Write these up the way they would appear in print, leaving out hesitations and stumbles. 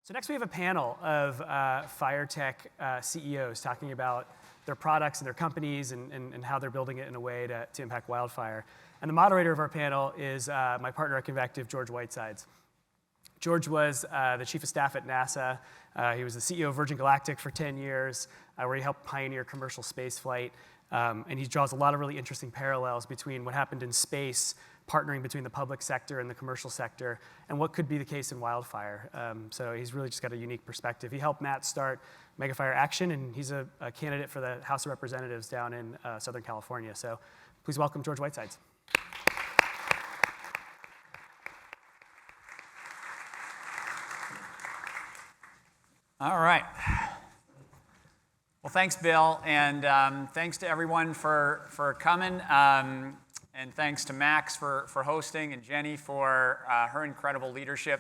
So next we have a panel of fire tech CEOs talking about their products and their companies and how they're building it in a way to impact wildfire. And the moderator of our panel is my partner at Convective, George Whitesides. George was the chief of staff at NASA. He was the CEO of Virgin Galactic for 10 years, where he helped pioneer commercial space flight. And he draws a lot of really interesting parallels between what happened in space, partnering between the public sector and the commercial sector, and what could be the case in wildfire. So he's really just got a unique perspective. He helped Matt start Megafire Action, and he's a candidate for the House of Representatives down in Southern California. So please welcome George Whitesides. All right. Well, thanks, Bill, and thanks to everyone for coming. And thanks to Max for hosting and Jenny for her incredible leadership.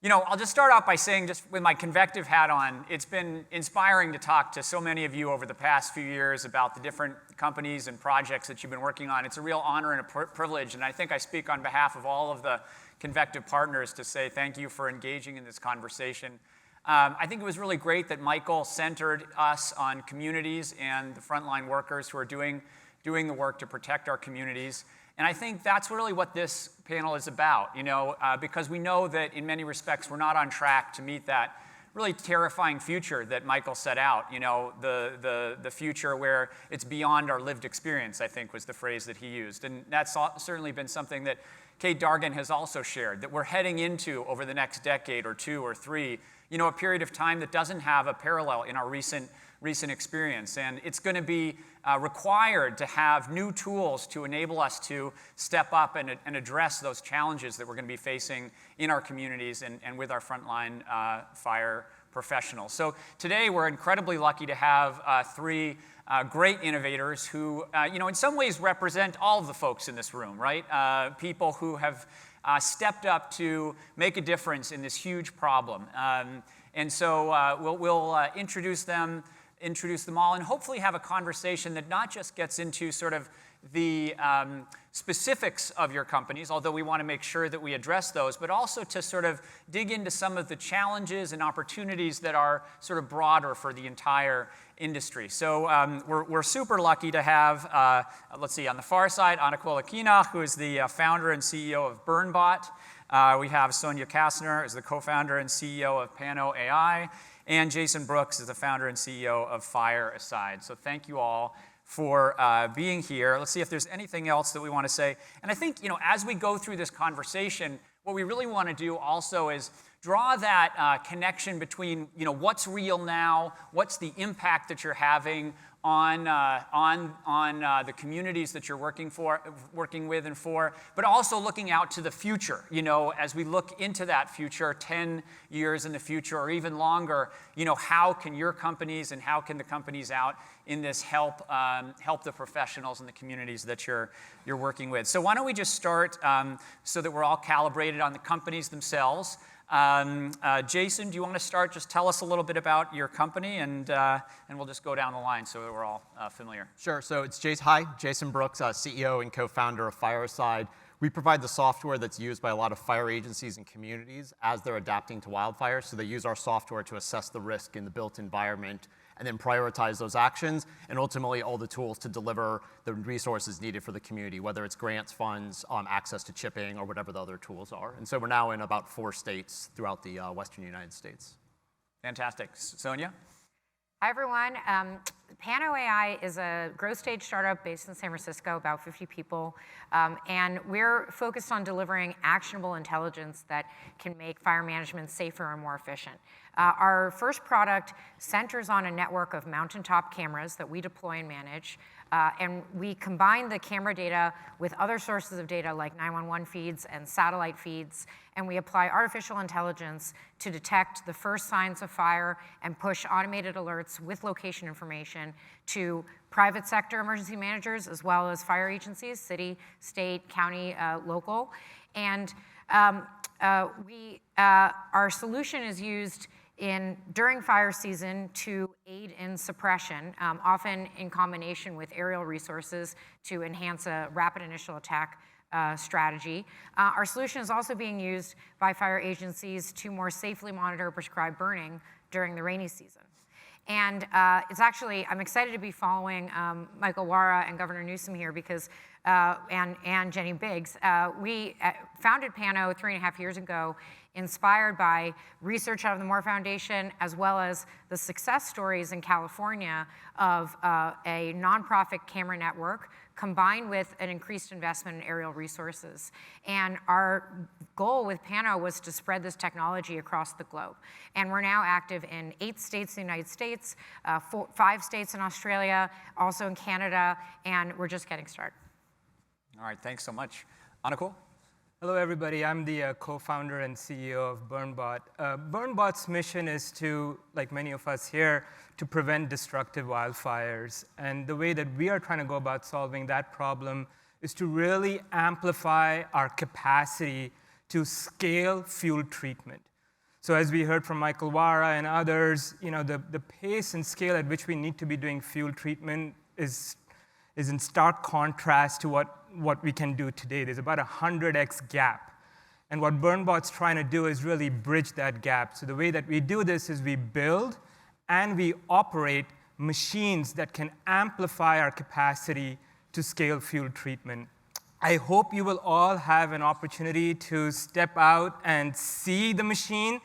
You know, I'll just start off by saying, just with my Convective hat on, it's been inspiring to talk to so many of you over the past few years about the different companies and projects that you've been working on. It's a real honor and a privilege, and I think I speak on behalf of all of the Convective partners to say thank you for engaging in this conversation. I think it was really great that Michael centered us on communities and the frontline workers who are doing the work to protect our communities. And I think that's really what this panel is about, you know, because we know that in many respects we're not on track to meet that really terrifying future that Michael set out, you know, the future where it's beyond our lived experience, I think was the phrase that he used. And that's certainly been something that Kate Dargan has also shared, that we're heading into over the next decade or two or three, you know, a period of time that doesn't have a parallel in our recent experience. And it's going to be required to have new tools to enable us to step up and address those challenges that we're going to be facing in our communities and with our frontline fire professionals. So today we're incredibly lucky to have three great innovators who, you know, in some ways represent all of the folks in this room, right? People who have stepped up to make a difference in this huge problem. And so we'll introduce them all, and hopefully have a conversation that not just gets into sort of the specifics of your companies, although we want to make sure that we address those, but also to sort of dig into some of the challenges and opportunities that are sort of broader for the entire industry. So we're super lucky to have, let's see, on the far side, Anukool Lakhina, who is the founder and CEO of BurnBot. We have Sonia Kastner, is the co-founder and CEO of Pano AI. And Jason Brooks is the founder and CEO of Whitesides. So thank you all for being here. Let's see if there's anything else that we want to say. And I think, you know, as we go through this conversation, what we really want to do also is draw that connection between, you know, what's real now, what's the impact that you're having on the communities that you're working with and for, but also looking out to the future. You know, as we look into that future, 10 years in the future or even longer, you know, how can your companies and how can the companies out in this help the professionals and the communities that you're working with? So why don't we just start so that we're all calibrated on the companies themselves. Jason, do you want to start? Just tell us a little bit about your company, and we'll just go down the line so that we're all familiar. Sure. So it's Jason Brooks, CEO and co-founder of Whitesides. We provide the software that's used by a lot of fire agencies and communities as they're adapting to wildfire. So they use our software to assess the risk in the built environment and then prioritize those actions, and ultimately all the tools to deliver the resources needed for the community, whether it's grants, funds, access to chipping, or whatever the other tools are. And so we're now in about 4 states throughout the western United States. Fantastic. Sonia? Hi, everyone. Pano AI is a growth stage startup based in San Francisco, about 50 people. And we're focused on delivering actionable intelligence that can make fire management safer and more efficient. Our first product centers on a network of mountaintop cameras that we deploy and manage. And we combine the camera data with other sources of data like 911 feeds and satellite feeds, and we apply artificial intelligence to detect the first signs of fire and push automated alerts with location information to private sector emergency managers as well as fire agencies, city, state, county, local. And our solution is used during fire season to aid in suppression, often in combination with aerial resources to enhance a rapid initial attack strategy. Our solution is also being used by fire agencies to more safely monitor prescribed burning during the rainy season. And it's actually, I'm excited to be following Michael Wara and Governor Newsom here because, and Jenny Biggs. We founded Pano 3.5 years ago, inspired by research out of the Moore Foundation, as well as the success stories in California of a nonprofit camera network combined with an increased investment in aerial resources. And our goal with Pano was to spread this technology across the globe. And we're now active in 8 states in the United States, 5 states in Australia, also in Canada, and we're just getting started. All right, thanks so much. Anukool? Hello, everybody. I'm the co-founder and CEO of BurnBot. BurnBot's mission is to, like many of us here, to prevent destructive wildfires. And the way that we are trying to go about solving that problem is to really amplify our capacity to scale fuel treatment. So as we heard from Michael Wara and others, the pace and scale at which we need to be doing fuel treatment is in stark contrast to what we can do today. There's about a 100x gap. And what BurnBot's trying to do is really bridge that gap. So the way that we do this is we build and we operate machines that can amplify our capacity to scale fuel treatment. I hope you will all have an opportunity to step out and see the machine.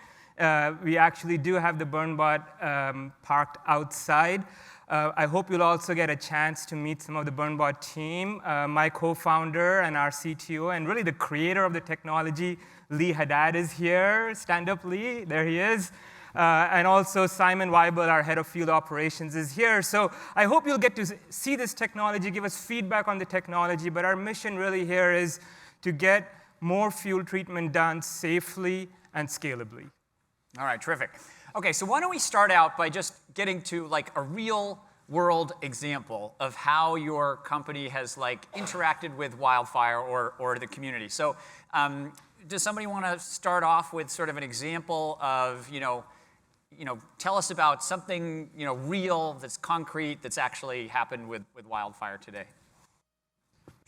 We actually do have the BurnBot parked outside. I hope you'll also get a chance to meet some of the BurnBot team, my co-founder and our CTO, and really the creator of the technology, Lee Haddad, is here. Stand up, Lee. There he is. And also Simon Weibel, our head of field operations, is here. So I hope you'll get to see this technology, give us feedback on the technology. But our mission really here is to get more fuel treatment done safely and scalably. All right, terrific. Okay, so why don't we start out by just getting to like a real world example of how your company has like interacted with wildfire or the community. So does somebody want to start off with sort of an example of, tell us about something, real, that's concrete, that's actually happened with wildfire today?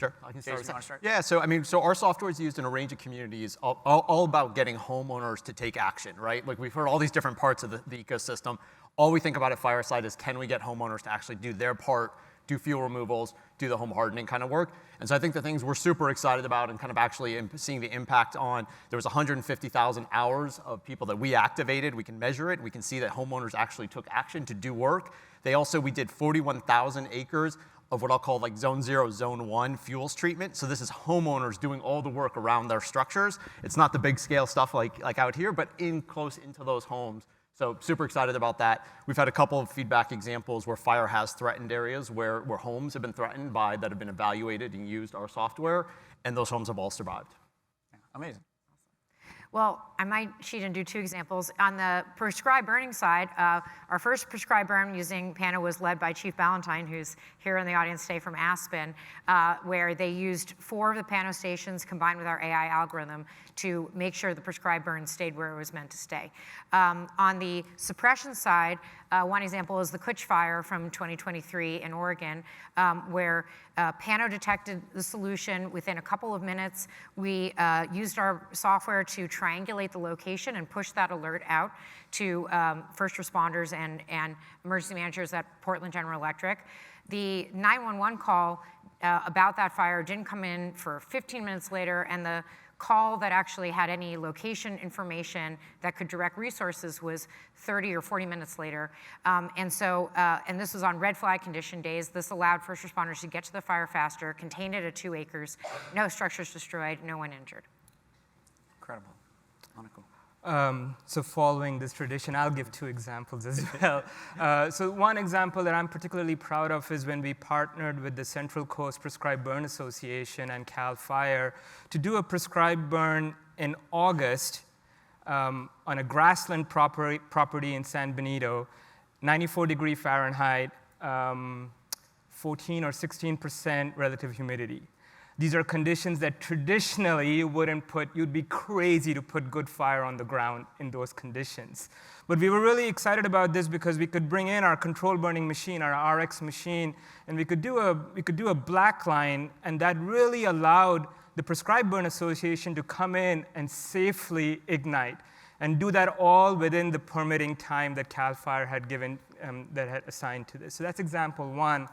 Sure, I can start. Jason, you want to start? Yeah, so our software is used in a range of communities, all about getting homeowners to take action, right? Like we've heard all these different parts of the ecosystem. All we think about at Fireside is can we get homeowners to actually do their part, do fuel removals, do the home hardening kind of work. And so I think the things we're super excited about and kind of actually seeing the impact on, there was 150,000 hours of people that we activated. We can measure it. We can see that homeowners actually took action to do work. We did 41,000 acres of what I'll call like zone 0, zone 1 fuels treatment. So this is homeowners doing all the work around their structures. It's not the big scale stuff like out here, but close into those homes. So super excited about that. We've had a couple of feedback examples where fire has threatened areas where homes have been threatened that have been evaluated and used our software, and those homes have all survived. Yeah, amazing. Well, I might cheat and do 2 examples. On the prescribed burning side, our first prescribed burn using Pano was led by Chief Ballantyne, who's here in the audience today from Aspen, where they used 4 of the Pano stations combined with our AI algorithm to make sure the prescribed burn stayed where it was meant to stay. On the suppression side, one example is the Kutch fire from 2023 in Oregon, where Pano detected the solution within a couple of minutes. We used our software to triangulate the location and push that alert out to first responders and emergency managers at Portland General Electric. The 911 call about that fire didn't come in for 15 minutes later, and the call that actually had any location information that could direct resources was 30 or 40 minutes later. And this was on red flag condition days. This allowed first responders to get to the fire faster, contained it at 2 acres, no structures destroyed, no one injured. Incredible. Anukool. So following this tradition, I'll give 2 examples as well. So one example that I'm particularly proud of is when we partnered with the Central Coast Prescribed Burn Association and CAL FIRE to do a prescribed burn in August on a grassland property in San Benito, 94 Fahrenheit, 14 or 16% relative humidity. These are conditions that traditionally you'd be crazy to put good fire on the ground in those conditions. But we were really excited about this because we could bring in our control burning machine, our RX machine, and we could do a black line, and that really allowed the Prescribed Burn Association to come in and safely ignite, and do that all within the permitting time that CAL FIRE had given, that had assigned to this. So that's example one,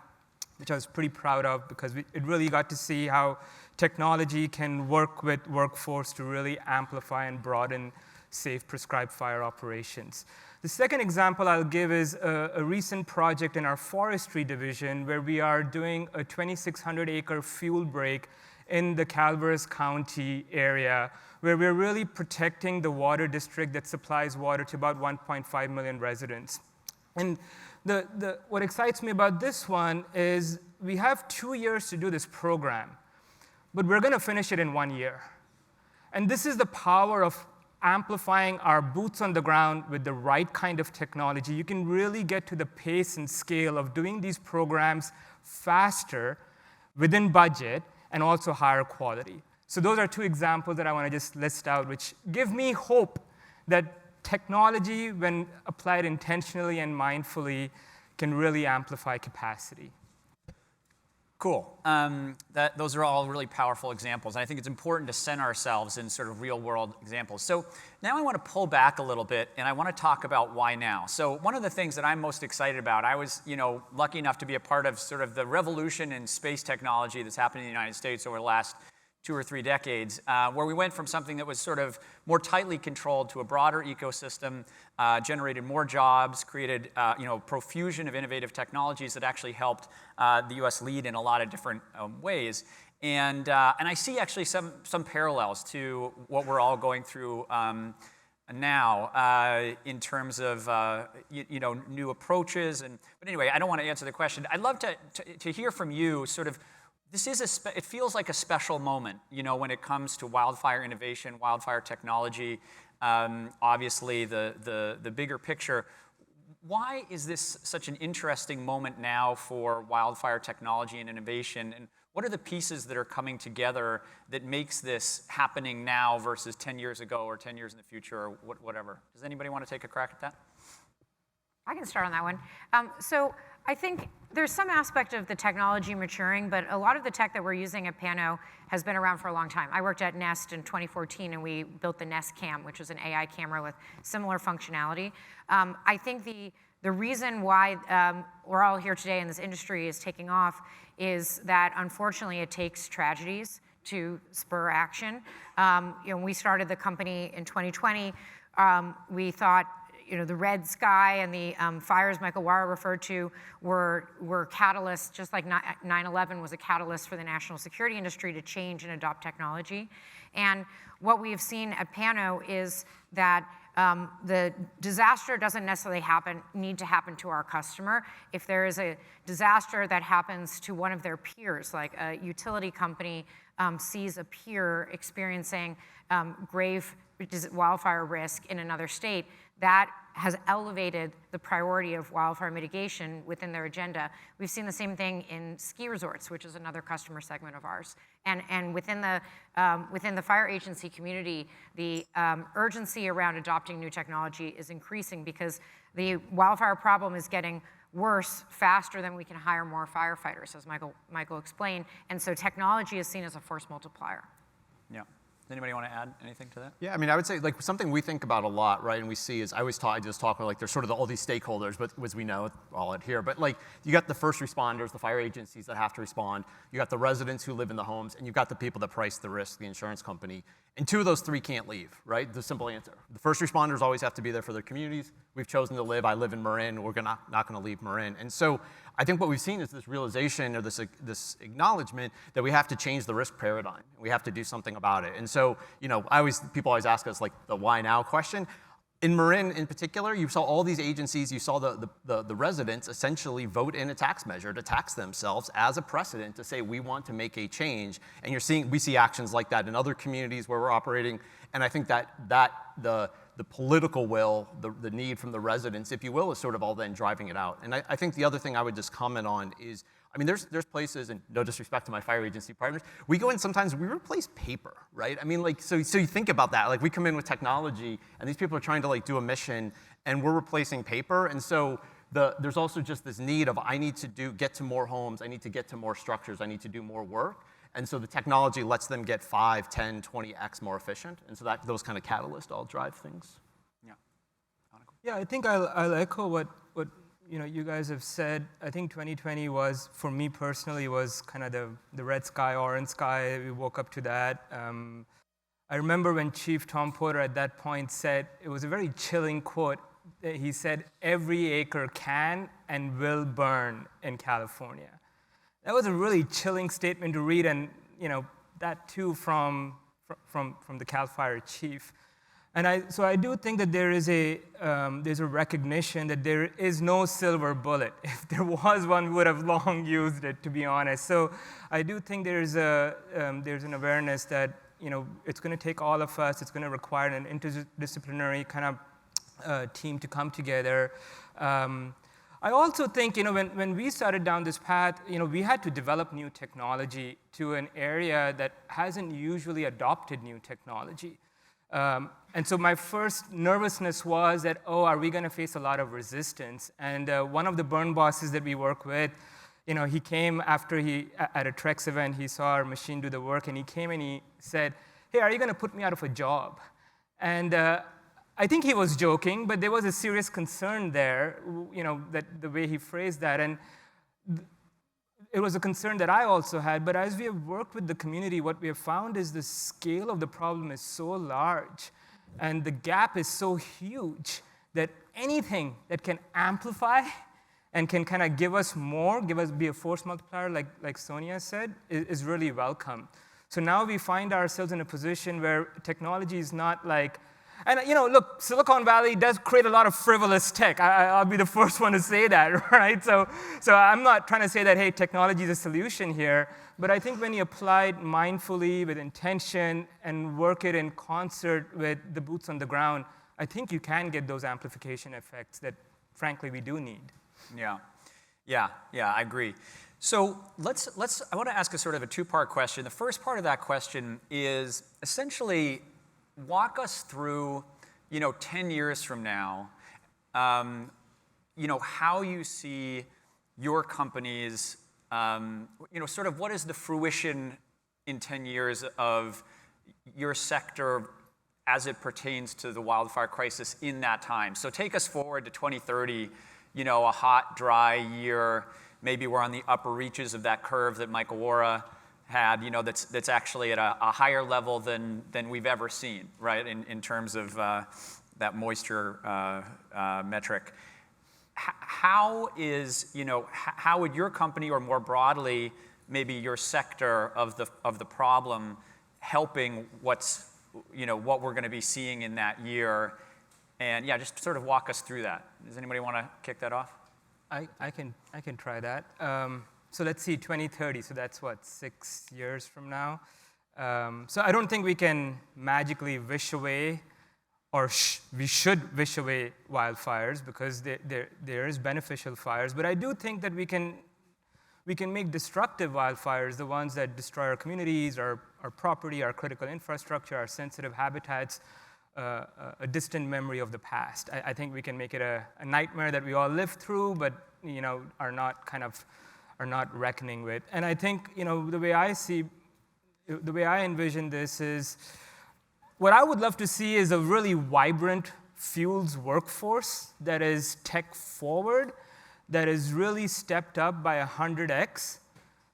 which I was pretty proud of, because it really got to see how technology can work with workforce to really amplify and broaden safe prescribed fire operations. The second example I'll give is a recent project in our forestry division where we are doing a 2,600-acre fuel break in the Calvert County area, where we're really protecting the water district that supplies water to about 1.5 million residents. And what excites me about this one is we have 2 years to do this program, but we're going to finish it in 1 year. And this is the power of amplifying our boots on the ground with the right kind of technology. You can really get to the pace and scale of doing these programs faster, within budget, and also higher quality. So those are two examples that I want to just list out, which give me hope that technology, when applied intentionally and mindfully, can really amplify capacity. Cool. Those are all really powerful examples. And I think it's important to center ourselves in sort of real-world examples. So now I want to pull back a little bit, and I want to talk about why now. So one of the things that I'm most excited about, I was lucky enough to be a part of sort of the revolution in space technology that's happened in the United States over the last 2 or 3 decades, where we went from something that was sort of more tightly controlled to a broader ecosystem, generated more jobs, created profusion of innovative technologies that actually helped the U.S. lead in a lot of different ways. And I see actually some parallels to what we're all going through now in terms of new approaches. But anyway, I don't want to answer the question. I'd love to hear from you sort of. This is it feels like a special moment, when it comes to wildfire innovation, wildfire technology, obviously the bigger picture. Why is this such an interesting moment now for wildfire technology and innovation? And what are the pieces that are coming together that makes this happening now versus 10 years ago or 10 years in the future or whatever? Does anybody want to take a crack at that? I can start on that one. So I think there's some aspect of the technology maturing, but a lot of the tech that we're using at Pano has been around for a long time. I worked at Nest in 2014, and we built the Nest Cam, which is an AI camera with similar functionality. I think the reason why we're all here today and this industry is taking off is that, unfortunately, it takes tragedies to spur action. When we started the company in 2020, we thought the red sky and the fires Michael Wara referred to were catalysts, just like 9/11 was a catalyst for the national security industry to change and adopt technology. And what we have seen at Pano is that the disaster doesn't necessarily need to happen to our customer. If there is a disaster that happens to one of their peers, like a utility company sees a peer experiencing grave wildfire risk in another state, that has elevated the priority of wildfire mitigation within their agenda. We've seen the same thing in ski resorts, which is another customer segment of ours. And within the fire agency community, the urgency around adopting new technology is increasing because the wildfire problem is getting worse faster than we can hire more firefighters, as Michael explained. And so technology is seen as a force multiplier. Yeah. Does anybody want to add anything to that? Yeah, I mean, I would say like something we think about a lot, right? And we see is I just talk about like there's sort of all these stakeholders, but as we know, all out here. But like you got the first responders, the fire agencies that have to respond. You got the residents who live in the homes, and you've got the people that price the risk, the insurance company. And 2 of those 3 can't leave, right? The simple answer. The first responders always have to be there for their communities. We've chosen to live. I live in Marin. We're not going to leave Marin. And so I think what we've seen is this realization or this acknowledgement that we have to change the risk paradigm. We have to do something about it. And so, people always ask us like the why now question. In Marin in particular, you saw all these agencies, you saw the residents essentially vote in a tax measure to tax themselves as a precedent to say we want to make a change. And we see actions like that in other communities where we're operating. And I think that the political will, the need from the residents, if you will, is sort of all then driving it out. And I think the other thing I would just comment on is, I mean, there's places, and no disrespect to my fire agency partners, we go in sometimes, we replace paper, right? I mean, like, so you think about that. Like, we come in with technology, and these people are trying to, like, do a mission, and we're replacing paper. And so there's also just this need of, I need to get to more homes, I need to get to more structures, I need to do more work. And so the technology lets them get 5, 10, 20x more efficient. And so those kind of catalysts all drive things. Yeah. Yeah, I think I'll echo what you guys have said. I think 2020 was, for me personally, was kind of the red sky, orange sky. We woke up to that. I remember when Chief Tom Porter at that point said, it was a very chilling quote. He said, "Every acre can and will burn in California." That was a really chilling statement to read, and that too from the Cal Fire chief. And so I do think that there's a recognition that there is no silver bullet. If there was one, we would have long used it, to be honest. So I do think there's an awareness that it's going to take all of us. It's going to require an interdisciplinary kind of team to come together. I also think, when we started down this path, we had to develop new technology to an area that hasn't usually adopted new technology. And so my first nervousness was that, are we going to face a lot of resistance? And one of the burn bosses that we work with, he came after at a Trex event, he saw our machine do the work, and he came and he said, "Hey, are you going to put me out of a job?" And I think he was joking, but there was a serious concern there, that the way he phrased that. And it was a concern that I also had. But as we have worked with the community, what we have found is the scale of the problem is so large, and the gap is so huge that anything that can amplify and can kind of give us more, be a force multiplier, like Sonia said, is really welcome. So now we find ourselves in a position where technology is not like, and look, Silicon Valley does create a lot of frivolous tech. I'll be the first one to say that, right? So I'm not trying to say that, hey, technology is a solution here, but I think when you apply it mindfully, with intention, and work it in concert with the boots on the ground, I think you can get those amplification effects that, frankly, we do need. Yeah, I agree. So I want to ask a sort of a two-part question. The first part of that question is essentially walk us through, 10 years from now, how you see your company's, sort of what is the fruition in 10 years of your sector as it pertains to the wildfire crisis in that time. So take us forward to 2030, a hot, dry year. Maybe we're on the upper reaches of that curve that Michael Wara had, that's actually at a higher level than we've ever seen, right, in terms of that moisture metric. How would your company, or more broadly, maybe your sector of the problem, helping what we're going to be seeing in that year? And yeah, just sort of walk us through that. Does anybody want to kick that off? I can try that. So let's see, 2030. So that's what, 6 years from now. So I don't think we can magically wish away, or we should wish away wildfires, because there is beneficial fires. But I do think that we can make destructive wildfires, the ones that destroy our communities, our property, our critical infrastructure, our sensitive habitats, a distant memory of the past. I think we can make it a nightmare that we all live through, but are not reckoning with. And I think the way I envision this is, what I would love to see is a really vibrant fuels workforce that is tech forward, that is really stepped up by 100x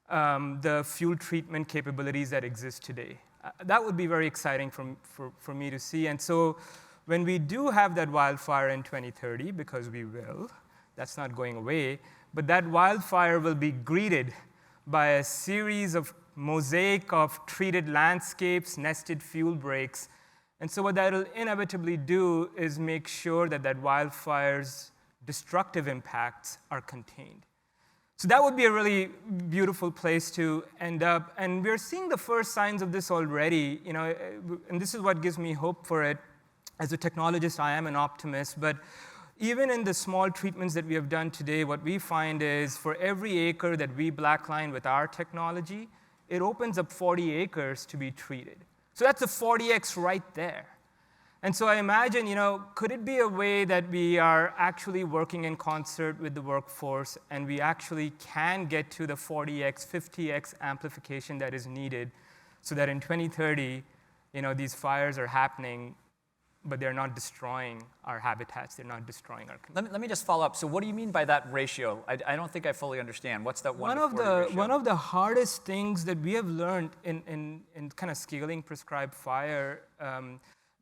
the fuel treatment capabilities that exist today. That would be very exciting for me to see. And so when we do have that wildfire in 2030, because we will, that's not going away, but that wildfire will be greeted by a series of mosaic of treated landscapes, nested fuel breaks. And so what that will inevitably do is make sure that wildfire's destructive impacts are contained. So that would be a really beautiful place to end up. And we're seeing the first signs of this already, and this is what gives me hope for it. As a technologist, I am an optimist, but even in the small treatments that we have done today, what we find is for every acre that we blackline with our technology, it opens up 40 acres to be treated. So that's a 40x right there. And so I imagine, could it be a way that we are actually working in concert with the workforce and we actually can get to the 40x, 50x amplification that is needed so that in 2030, these fires are happening, but they're not destroying our habitats, they're not destroying our communities. Let me just follow up. So what do you mean by that ratio? I don't think I fully understand. What's that 1 to 40 ratio? One of the hardest things that we have learned in kind of scaling prescribed fire,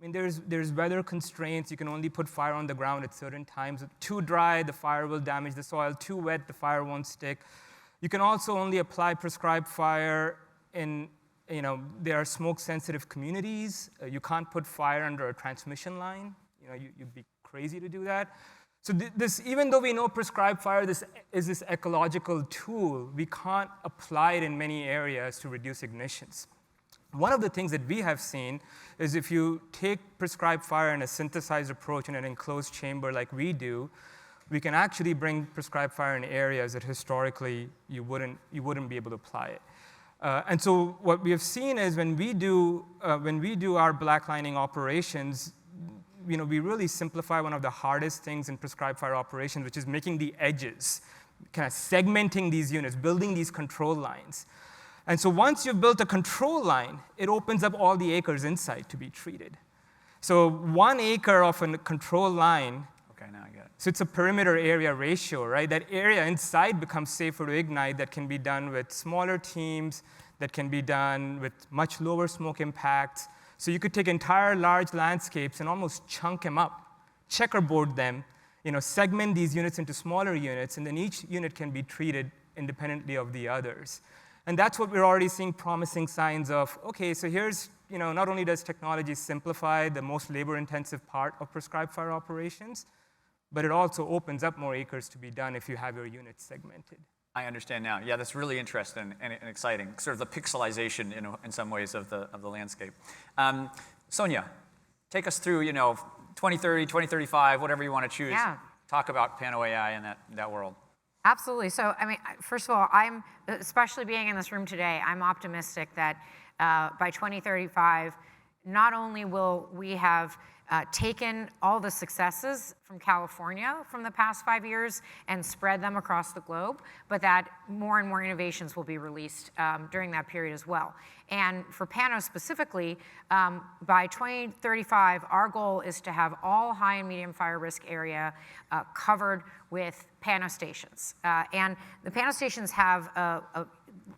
there's weather constraints. You can only put fire on the ground at certain times. Too dry, the fire will damage the soil. Too wet, the fire won't stick. You can also only apply prescribed fire in, there are smoke-sensitive communities. You can't put fire under a transmission line. You'd be crazy to do that. So even though we know prescribed fire is this ecological tool, we can't apply it in many areas to reduce ignitions. One of the things that we have seen is if you take prescribed fire in a synthesized approach in an enclosed chamber like we do, we can actually bring prescribed fire in areas that historically you wouldn't be able to apply it. And so what we have seen is when we do our black lining operations, we really simplify one of the hardest things in prescribed fire operations, which is making the edges, kind of segmenting these units, building these control lines. And so once you've built a control line, it opens up all the acres inside to be treated. So 1 acre of a control line, okay, now I get it. So it's a perimeter area ratio, right? That area inside becomes safer to ignite. That can be done with smaller teams, that can be done with much lower smoke impacts. So you could take entire large landscapes and almost chunk them up, checkerboard them, segment these units into smaller units, and then each unit can be treated independently of the others. And that's what we're already seeing promising signs of. Okay, so here's, not only does technology simplify the most labor-intensive part of prescribed fire operations, but it also opens up more acres to be done if you have your units segmented. I understand now. Yeah, that's really interesting and exciting. Sort of the pixelization, in some ways of the landscape. Sonia, take us through, 2030, 2035, whatever you want to choose. Yeah. Talk about Pano AI in that world. Absolutely. So, first of all, I'm, especially being in this room today, I'm optimistic that by 2035, not only will we have taken all the successes from California from the past 5 years and spread them across the globe, but that more and more innovations will be released during that period as well. And for Pano specifically, by 2035, our goal is to have all high and medium fire risk area covered with Pano stations. And the Pano stations have a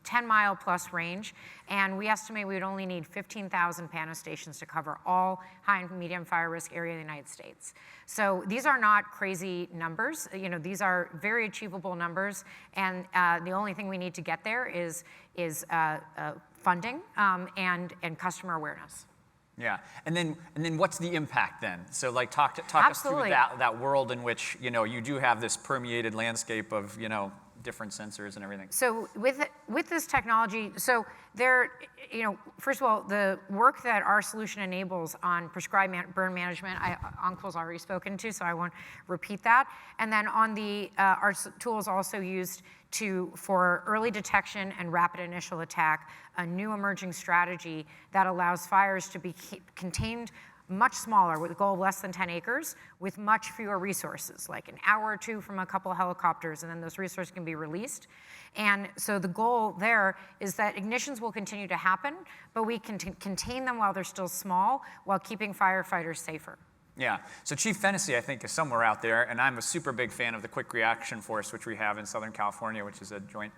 10-mile plus range, and we estimate we would only need 15,000 Pano stations to cover all high and medium fire risk area in the United States. So these are not crazy numbers. These are very achievable numbers, and the only thing we need to get there is funding and customer awareness. Yeah, and then what's the impact then? So talk us through that world in which you do have this permeated landscape of different sensors and everything. So with this technology, so there, first of all, the work that our solution enables on prescribed burn management, Anukool's already spoken to, so I won't repeat that. And then on the our tool is also used for early detection and rapid initial attack, a new emerging strategy that allows fires to be contained much smaller, with a goal of less than 10 acres, with much fewer resources, like an hour or two from a couple of helicopters, and then those resources can be released. And so the goal there is that ignitions will continue to happen, but we can contain them while they're still small, while keeping firefighters safer. Yeah, so Chief Fennessy, I think, is somewhere out there, and I'm a super big fan of the Quick Reaction Force, which we have in Southern California, which is a joint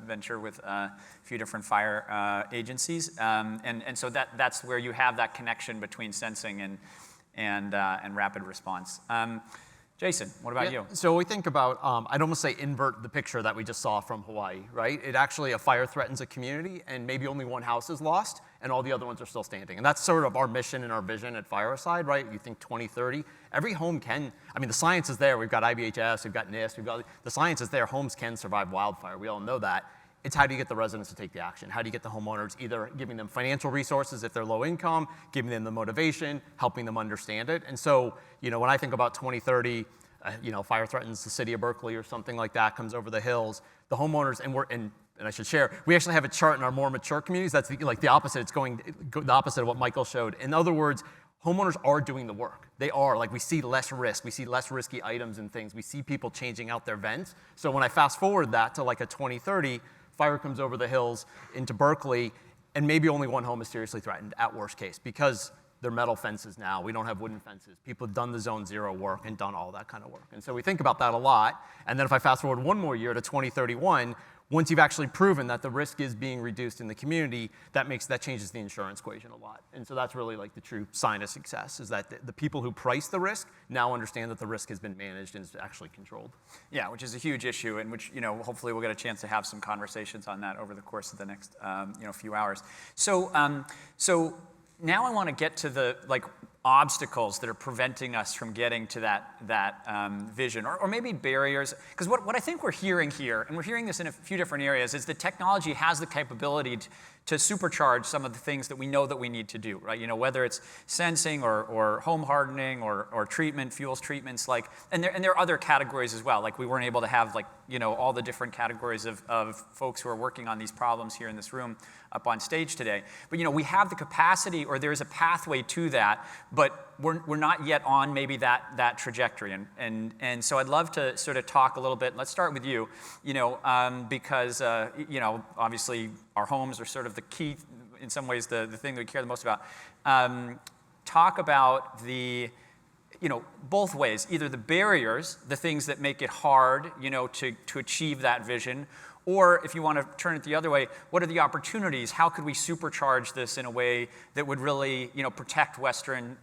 venture with a few different fire agencies, and so that's where you have that connection between sensing and rapid response. Jason, what about you? So we think about, I'd almost say invert the picture that we just saw from Hawaii, right? A fire threatens a community, and maybe only one house is lost, and all the other ones are still standing. And that's sort of our mission and our vision at Fireside, right? You think 2030, every home can, the science is there. We've got IBHS, we've got NIST, the science is there. Homes can survive wildfire. We all know that. It's how do you get the residents to take the action? How do you get the homeowners either giving them financial resources if they're low income, giving them the motivation, helping them understand it? And so, when I think about 2030, fire threatens the city of Berkeley or something like that, comes over the hills, the homeowners, and I should share, we actually have a chart in our more mature communities that's the opposite. It's going the opposite of what Michael showed. In other words, homeowners are doing the work. They are, like we see less risk, we see less risky items and things, we see people changing out their vents. So when I fast forward that to like a 2030, fire comes over the hills into Berkeley, and maybe only one home is seriously threatened at worst case, because they're metal fences now. We don't have wooden fences. People have done the zone 0 work and done all that kind of work. And so we think about that a lot. And then if I fast forward one more year to 2031, once you've actually proven that the risk is being reduced in the community, that changes the insurance equation a lot. And so that's really like the true sign of success, is that the people who price the risk now understand that the risk has been managed and is actually controlled. Yeah, which is a huge issue, and which, hopefully we'll get a chance to have some conversations on that over the course of the next, few hours. So now I want to get to the obstacles that are preventing us from getting to that vision, or maybe barriers. Because what I think we're hearing here, and we're hearing this in a few different areas, is that technology has the capability to supercharge some of the things that we know that we need to do, right? Whether it's sensing or home hardening or treatment, fuels treatments, and there are other categories as well. Like we weren't able to have all the different categories of folks who are working on these problems here in this room up on stage today. But we have the capacity, or there is a pathway to that, but we're not yet on maybe that trajectory. And so I'd love to sort of talk a little bit. Let's start with you, because obviously our homes are sort of the key, in some ways, the thing that we care the most about. Talk about the both ways, either the barriers, the things that make it hard, to achieve that vision, or if you want to turn it the other way, what are the opportunities? How could we supercharge this in a way that would really, protect Western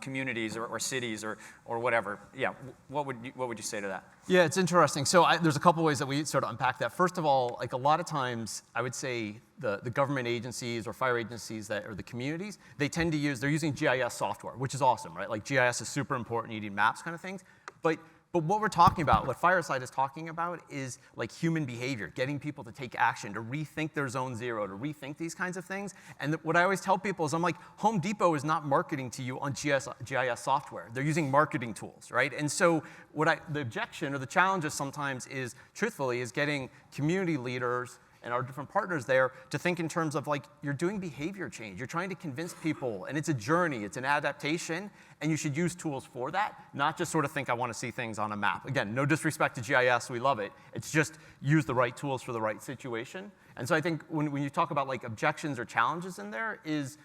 communities or cities or whatever? Yeah, what would you say to that? Yeah, it's interesting. So there's a couple ways that we sort of unpack that. First of all, a lot of times, I would say the government agencies or fire agencies or the communities, they're using GIS software, which is awesome, right? Like GIS is super important, you need maps kind of things. But what we're talking about, what Fireside is talking about, is like human behavior, getting people to take action, to rethink their zone 0, to rethink these kinds of things. And what I always tell people is, I'm like, Home Depot is not marketing to you on GIS software. They're using marketing tools, right? And so the objection or the challenges sometimes is, truthfully, is getting community leaders and our different partners there to think in terms of you're doing behavior change. You're trying to convince people, and it's a journey, it's an adaptation, and you should use tools for that, not just sort of think I want to see things on a map. Again, no disrespect to GIS, we love it. It's just use the right tools for the right situation. And so I think when you talk about objections or challenges in there is,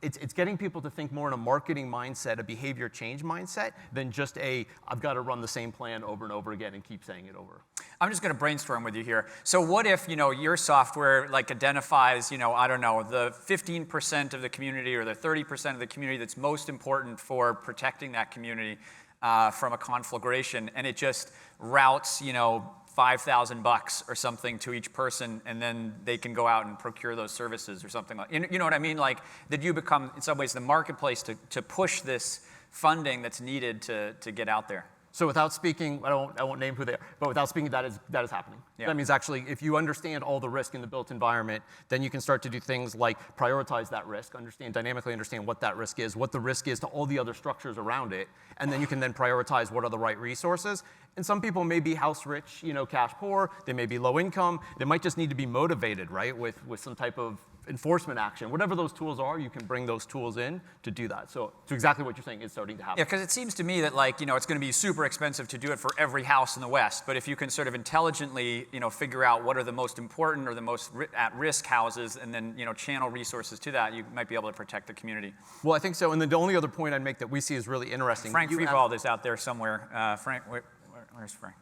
it's getting people to think more in a marketing mindset, a behavior change mindset, than just I've got to run the same plan over and over again and keep saying it over. I'm just going to brainstorm with you here. So what if, your software identifies, I don't know, the 15% of the community or the 30% of the community that's most important for protecting that community from a conflagration, and it just routes, $5,000 or something to each person, and then they can go out and procure those services or something like. You know what I mean? That you become, in some ways, the marketplace to push this funding that's needed to get out there. So without speaking, I won't name who they are, but without speaking, that is happening. Yeah. That means actually, if you understand all the risk in the built environment, then you can start to do things like prioritize that risk, dynamically understand what that risk is, what the risk is to all the other structures around it, and then you can then prioritize what are the right resources. And some people may be house rich, cash poor, they may be low income, they might just need to be motivated, right, with some type of enforcement action. Whatever those tools are, you can bring those tools in to do that. So exactly what you're saying is starting to happen. Yeah, because it seems to me that it's going to be super expensive to do it for every house in the West. But if you can sort of intelligently, figure out what are the most important or the most at-risk houses, and then channel resources to that, you might be able to protect the community. Well, I think so. And then the only other point I'd make that we see is really interesting. Frank Freewald is out there somewhere. Frank, where's Frank?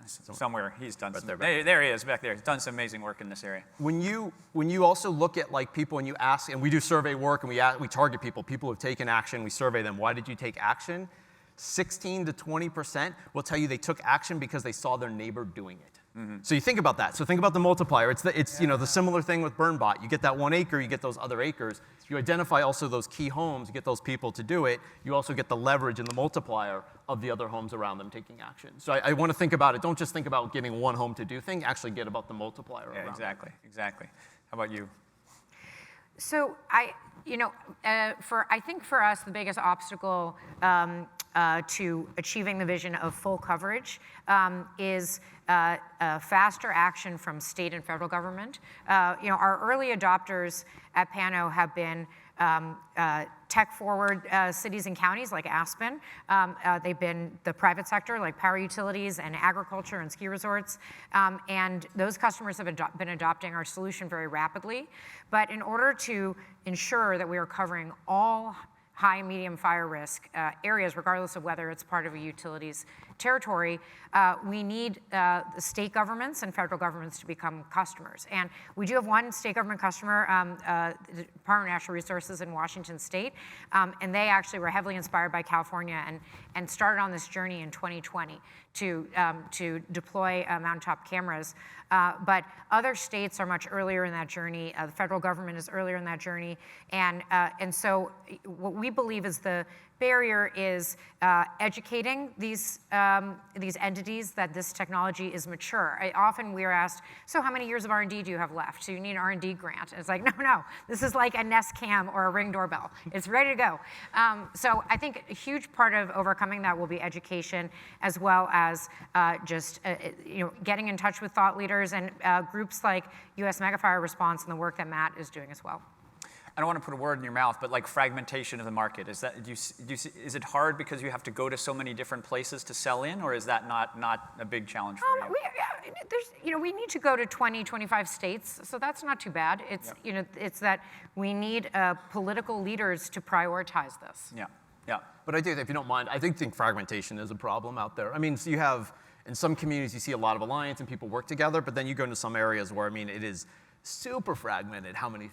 Somewhere he's done some. There he is back there. He's done some amazing work in this area. When you also look at people and you ask, and we do survey work and we target people who have taken action. We survey them. Why did you take action? 16 to 20% will tell you they took action because they saw their neighbor doing it. Mm-hmm. So you think about that. So think about the multiplier. It's the similar thing with BurnBot. You get that 1 acre, you get those other acres. You identify also those key homes, you get those people to do it. You also get the leverage and the multiplier of the other homes around them taking action. So I want to think about it. Don't just think about getting one home to do things. Actually get about the multiplier around Exactly. How about you? So I think for us, the biggest obstacle to achieving the vision of full coverage is faster action from state and federal government. Our early adopters at Pano have been tech-forward cities and counties like Aspen. They've been the private sector like power utilities and agriculture and ski resorts. And those customers have been adopting our solution very rapidly. But in order to ensure that we are covering all high and medium fire risk areas, regardless of whether it's part of a utility's territory, we need the state governments and federal governments to become customers. And we do have one state government customer, the Department of Natural Resources in Washington State, and they actually were heavily inspired by California and started on this journey in 2020 to deploy mountaintop cameras. But other states are much earlier in that journey. The federal government is earlier in that journey. And so what we believe is the barrier is educating these entities that this technology is mature. Often we are asked, so how many years of R&D do you have left? So you need an R&D grant. And it's like, no, this is like a Nest Cam or a Ring doorbell. It's ready to go. So I think a huge part of overcoming that will be education, as well as just getting in touch with thought leaders and groups like U.S. Megafire Response and the work that Matt is doing as well. I don't want to put a word in your mouth, but like fragmentation of the market, is it hard because you have to go to so many different places to sell in, or is that not a big challenge for you? We need to go to 20, 25 states, so that's not too bad. It's that we need political leaders to prioritize this. Yeah. But I do, if you don't mind, I think fragmentation is a problem out there. I mean, so you have, in some communities, you see a lot of alliance and people work together, but then you go into some areas where, it is super fragmented how many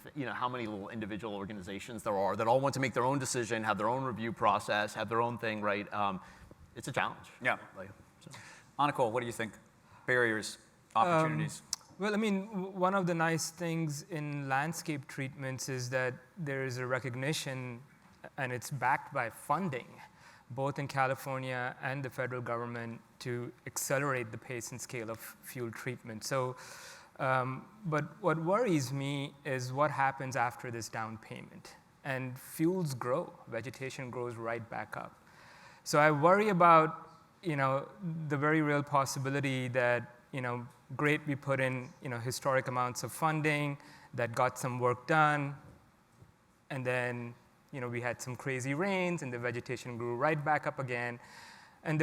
little individual organizations there are that all want to make their own decision, have their own review process, have their own thing, right? It's a challenge. Yeah. Anukool, what do you think? Barriers, opportunities? Well, one of the nice things in landscape treatments is that there is a recognition, and it's backed by funding, both in California and the federal government, to accelerate the pace and scale of fuel treatment. So. But what worries me is what happens after this down payment. And fuels grow, vegetation grows right back up. So I worry about, the very real possibility that, great, we put in, historic amounts of funding that got some work done, and then, we had some crazy rains and the vegetation grew right back up again. And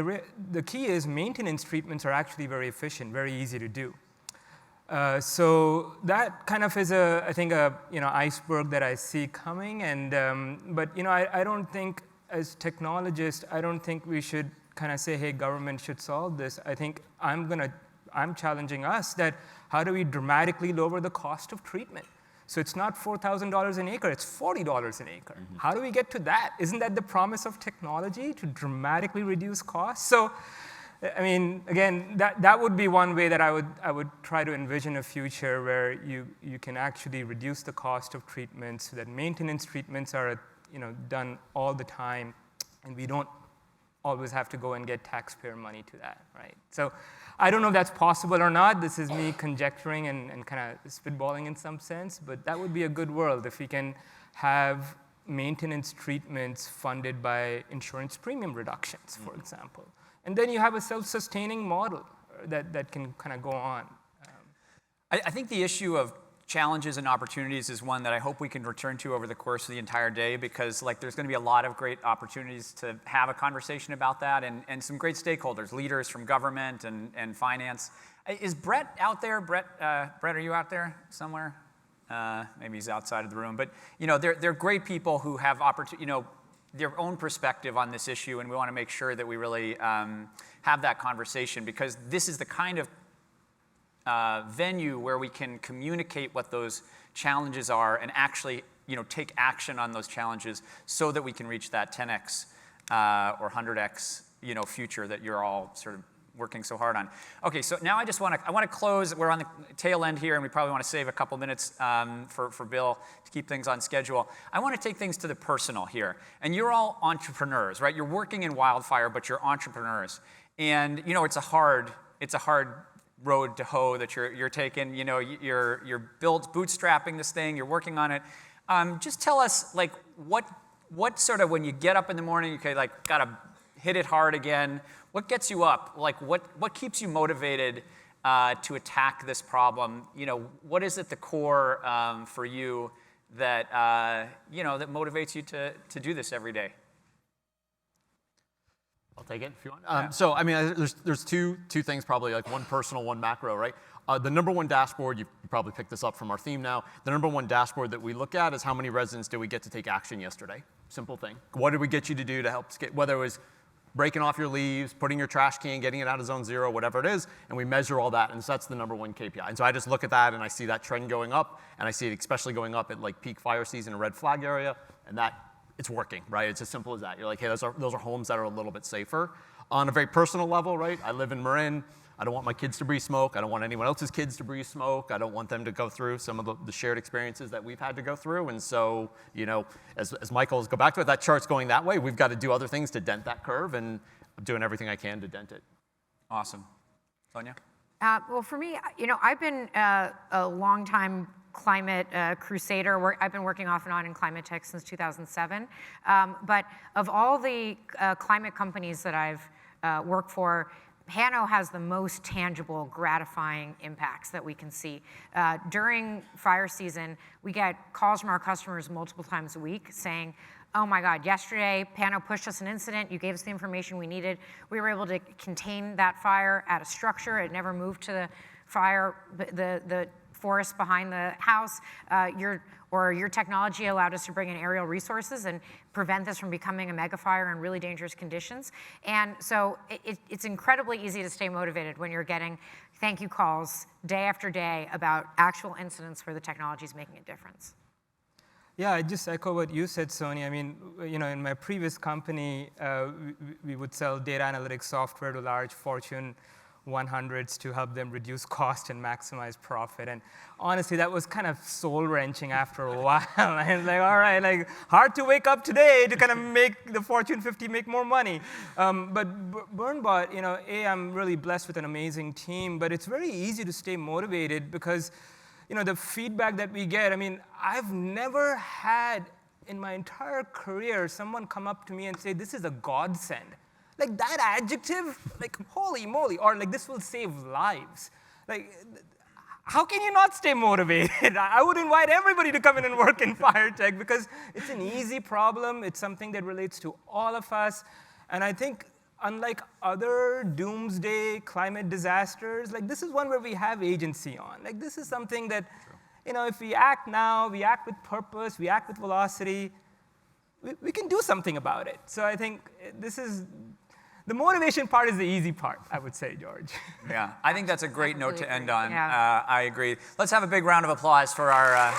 the key is maintenance treatments are actually very efficient, very easy to do. So that kind of is I think iceberg that I see coming, but I don't think, as technologists, I don't think we should kind of say, hey, government should solve this. I think I'm challenging us that how do we dramatically lower the cost of treatment? So it's not $4,000 an acre, it's $40 an acre. Mm-hmm. How do we get to that? Isn't that the promise of technology, to dramatically reduce costs? So. Again, that would be one way that I would try to envision a future where you can actually reduce the cost of treatments, so that maintenance treatments are done all the time, and we don't always have to go and get taxpayer money to that, right? So I don't know if that's possible or not. This is me conjecturing and kind of spitballing in some sense, but that would be a good world if we can have maintenance treatments funded by insurance premium reductions, for example. And then you have a self-sustaining model that can kind of go on. I think the issue of challenges and opportunities is one that I hope we can return to over the course of the entire day, because there's going to be a lot of great opportunities to have a conversation about that, and some great stakeholders, leaders from government and finance. Is Brett out there? Brett, are you out there somewhere? Maybe he's outside of the room. But they're great people who have their own perspective on this issue, and we want to make sure that we really have that conversation, because this is the kind of venue where we can communicate what those challenges are and actually take action on those challenges so that we can reach that 10x or 100x future that you're all sort of working so hard on. Okay, so now I want to close. We're on the tail end here, and we probably want to save a couple minutes for Bill to keep things on schedule. I want to take things to the personal here. And you're all entrepreneurs, right? You're working in wildfire, but you're entrepreneurs. And it's a hard road to hoe that you're taking. You're bootstrapping this thing. You're working on it. Just tell us, what sort of, when you get up in the morning, gotta hit it hard again. What gets you up? What keeps you motivated to attack this problem? What is at the core for you that that motivates you to do this every day? I'll take it if you want. So I mean, there's two things probably, like one personal, one macro, right? The number one dashboard, you probably picked this up from our theme now, the number one dashboard that we look at is how many residents did we get to take action yesterday? Simple thing. What did we get you to do to help, whether it was breaking off your leaves, putting your trash can, getting it out of zone 0, whatever it is, and we measure all that, and so that's the number one KPI. And so I just look at that and I see that trend going up, and I see it especially going up at like peak fire season and red flag area, and that it's working, right? It's as simple as that. You're like, hey, those are homes that are a little bit safer. On a very personal level, right? I live in Marin. I don't want my kids to breathe smoke. I don't want anyone else's kids to breathe smoke. I don't want them to go through some of the shared experiences that we've had to go through. And so, as Michael's go back to it, that chart's going that way. We've got to do other things to dent that curve, and I'm doing everything I can to dent it. Awesome. Sonia? Well, for me, I've been a long-time climate crusader. I've been working off and on in climate tech since 2007. But of all the climate companies that I've worked for, Pano has the most tangible, gratifying impacts that we can see. During fire season, we get calls from our customers multiple times a week saying, oh my God, yesterday Pano pushed us an incident, you gave us the information we needed. We were able to contain that fire at a structure. It never moved to the fire, the forest behind the house. Your technology allowed us to bring in aerial resources and prevent this from becoming a mega fire in really dangerous conditions. And so it's incredibly easy to stay motivated when you're getting thank you calls day after day about actual incidents where the technology is making a difference. Yeah, I just echo what you said, Sonia. I mean, in my previous company, we would sell data analytics software to large Fortune 100s to help them reduce cost and maximize profit. And honestly, that was kind of soul-wrenching after a while. And like, all right, like hard to wake up today to kind of make the Fortune 50 make more money. But BurnBot, I'm really blessed with an amazing team, but it's very easy to stay motivated because the feedback that we get, I mean, I've never had in my entire career someone come up to me and say, this is a godsend. Like that adjective, like holy moly, or like this will save lives. Like, how can you not stay motivated? I would invite everybody to come in and work in fire tech because it's an easy problem. It's something that relates to all of us. And I think unlike other doomsday climate disasters, like this is one where we have agency on. Like this is something that, if we act now, we act with purpose, we act with velocity, we can do something about it. So I think the motivation part is the easy part, I would say, George. Yeah, I think that's a great note to end on. Yeah. I agree. Let's have a big round of applause for our